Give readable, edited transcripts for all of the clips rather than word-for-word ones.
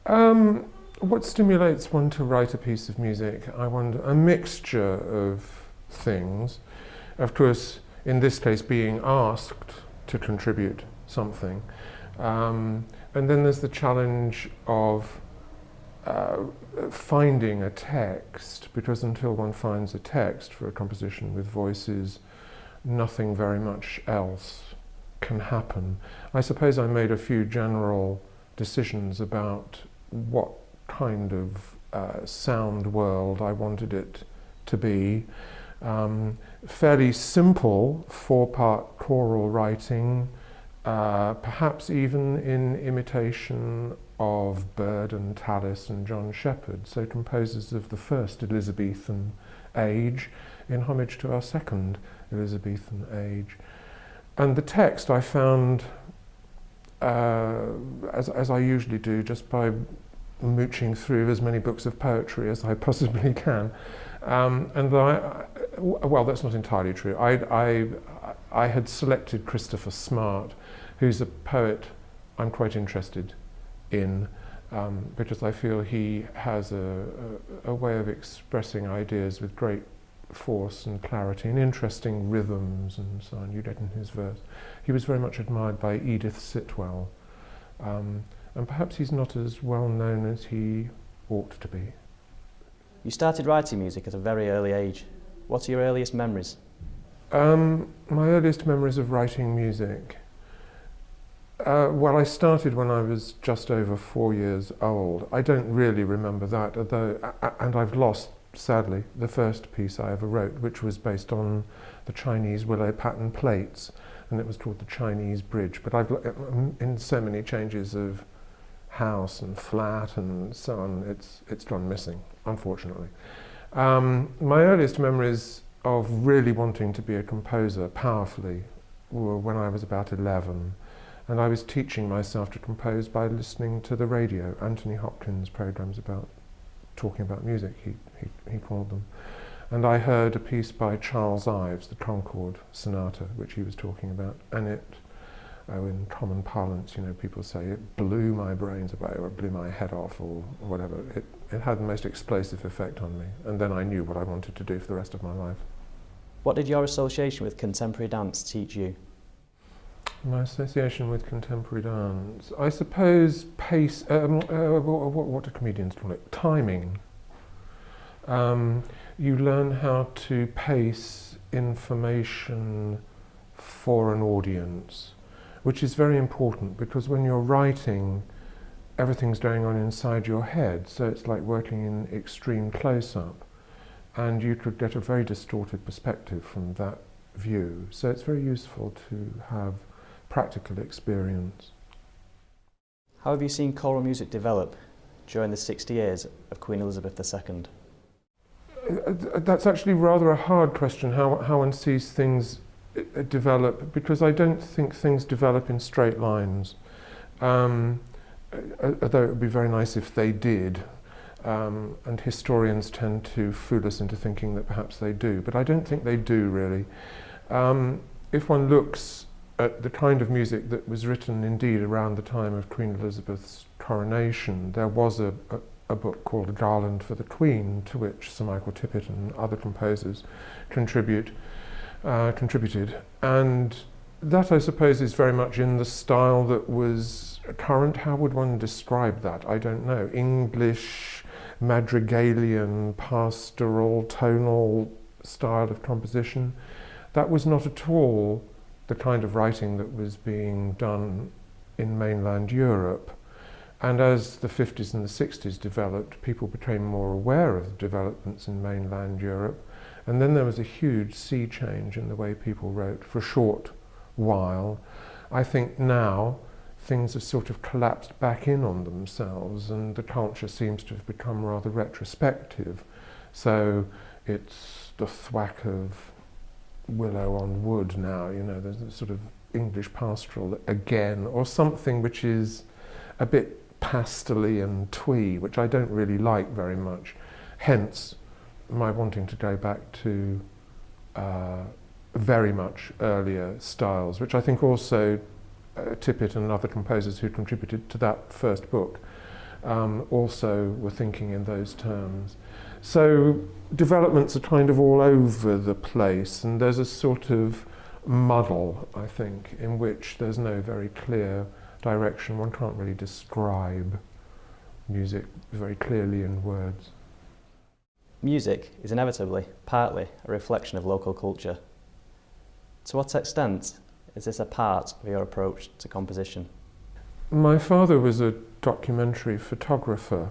What stimulates one to write a piece of music? I wonder, a mixture of things. Of course, in this case, being asked to contribute something. And then there's the challenge of finding a text, because until one finds a text for a composition with voices, nothing very much else can happen. I suppose I made a few general decisions about what kind of sound world I wanted it to be. Fairly simple 4-part choral writing, perhaps even in imitation of Byrd and Tallis and John Shepherd, so composers of the first Elizabethan age, in homage to our second Elizabethan age. And the text I found, as I usually do, just by mooching through as many books of poetry as I possibly can. Well, that's not entirely true. I had selected Christopher Smart, who's a poet I'm quite interested in, because I feel he has a way of expressing ideas with great force and clarity and interesting rhythms and so on. You get in his verse. He was very much admired by Edith Sitwell, and perhaps he's not as well known as he ought to be. You started writing music at a very early age. What are your earliest memories? My earliest memories of writing music. Well, I started when I was just over 4 years old. I don't really remember that, although, and I've lost, sadly, the first piece I ever wrote, which was based on the Chinese willow pattern plates, and it was called The Chinese Bridge. But I've, in so many changes of house and flat and so on, it's gone missing, unfortunately. My earliest memories of really wanting to be a composer powerfully were when I was about 11, and I was teaching myself to compose by listening to the radio, Anthony Hopkins' programs about talking about music, he called them. And I heard a piece by Charles Ives, the Concord Sonata, which he was talking about, and it, in common parlance, you know, people say it blew my brains away or it blew my head off or whatever. It had the most explosive effect on me, and then I knew what I wanted to do for the rest of my life. What did your association with contemporary dance teach you? My association with contemporary dance, I suppose pace, what do comedians call it? Timing. You learn how to pace information for an audience, which is very important because when you're writing, everything's going on inside your head, so it's like working in extreme close-up, and you could get a very distorted perspective from that view. So it's very useful to have practical experience. How have you seen choral music develop during the 60 years of Queen Elizabeth II? That's actually rather a hard question, how one sees things develop, because I don't think things develop in straight lines. Although it would be very nice if they did, and historians tend to fool us into thinking that perhaps they do, but I don't think they do really. If one looks at the kind of music that was written indeed around the time of Queen Elizabeth's coronation, there was a book called A Garland for the Queen, to which Sir Michael Tippett and other composers contributed, and that I suppose is very much in the style that was current. How would one describe that? I don't know. English, madrigalian, pastoral, tonal style of composition. That was not at all the kind of writing that was being done in mainland Europe. And as the 50s and the 60s developed, people became more aware of the developments in mainland Europe. And then there was a huge sea change in the way people wrote for a short while. I think now things have sort of collapsed back in on themselves, and the culture seems to have become rather retrospective. So it's the thwack of willow on wood now, you know, there's a sort of English pastoral again, or something which is a bit pastely and twee, which I don't really like very much. Hence my wanting to go back to very much earlier styles, which I think also Tippett and other composers who contributed to that first book also were thinking in those terms. So developments are kind of all over the place, and there's a sort of muddle, I think, in which there's no very clear direction. One can't really describe music very clearly in words. Music is inevitably, partly, a reflection of local culture. To what extent is this a part of your approach to composition? My father was a documentary photographer.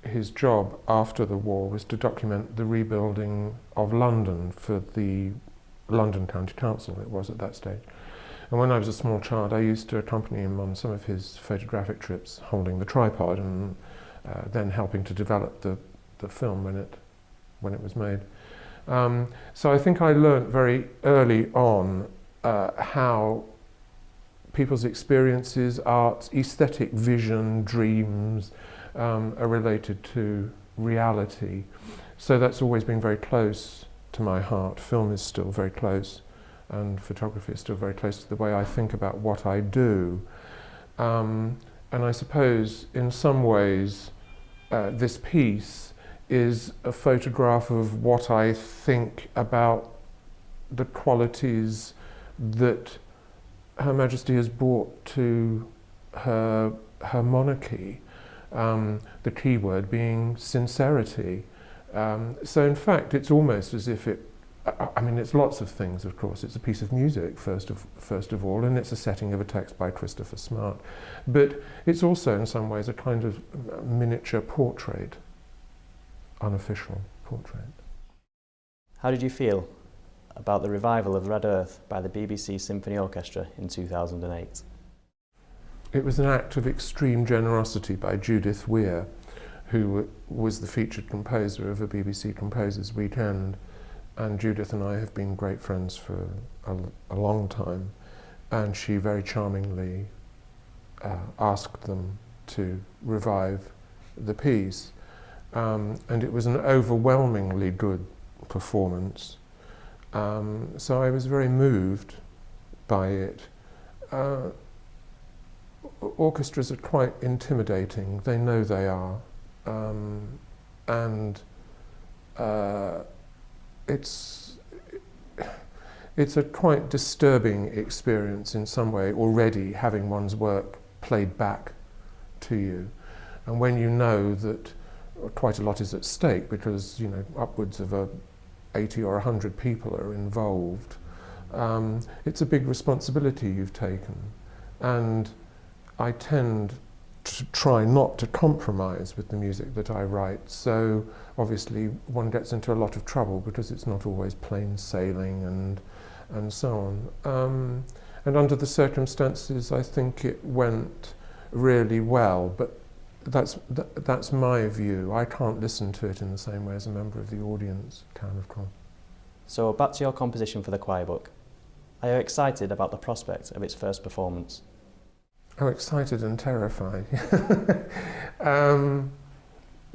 His job after the war was to document the rebuilding of London for the London County Council, it was at that stage. And when I was a small child, I used to accompany him on some of his photographic trips, holding the tripod and then helping to develop the film when it was made. So I think I learnt very early on how people's experiences, arts, aesthetic vision, dreams are related to reality. So that's always been very close to my heart. Film is still very close, and photography is still very close to the way I think about what I do. And I suppose in some ways this piece is a photograph of what I think about the qualities that Her Majesty has brought to her monarchy, the key word being sincerity. So in fact it's almost as if I mean it's lots of things, of course. It's a piece of music first of all, and it's a setting of a text by Christopher Smart, but it's also in some ways a kind of miniature portrait, unofficial portrait. How did you feel about the revival of Red Earth by the BBC Symphony Orchestra in 2008? It was an act of extreme generosity by Judith Weir, who was the featured composer of a BBC Composers Weekend, and Judith and I have been great friends for a long time, and she very charmingly asked them to revive the piece, and it was an overwhelmingly good performance. So I was very moved by it. Orchestras are quite intimidating, they know they are, and it's a quite disturbing experience in some way already, having one's work played back to you, and when you know that quite a lot is at stake because upwards of 80 or 100 people are involved. It's a big responsibility you've taken, and I tend to try not to compromise with the music that I write, so obviously one gets into a lot of trouble because it's not always plain sailing and so on. And under the circumstances I think it went really well, but that's my view. I can't listen to it in the same way as a member of the audience can, of course. So back to your composition for the Choirbook. Are you excited about the prospect of its first performance? Oh, excited and terrified.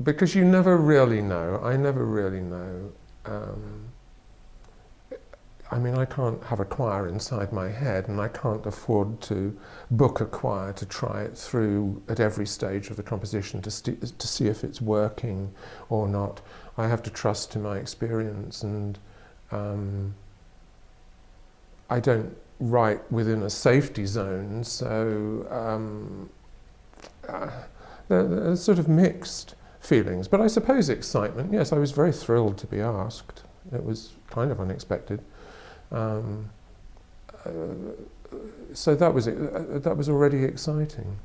Because you never really know. I never really know. I mean, I can't have a choir inside my head, and I can't afford to book a choir to try it through at every stage of the composition to see if it's working or not. I have to trust to my experience, and I don't write within a safety zone, so there's sort of mixed feelings. But I suppose excitement, yes, I was very thrilled to be asked. It was kind of unexpected. So that was already exciting.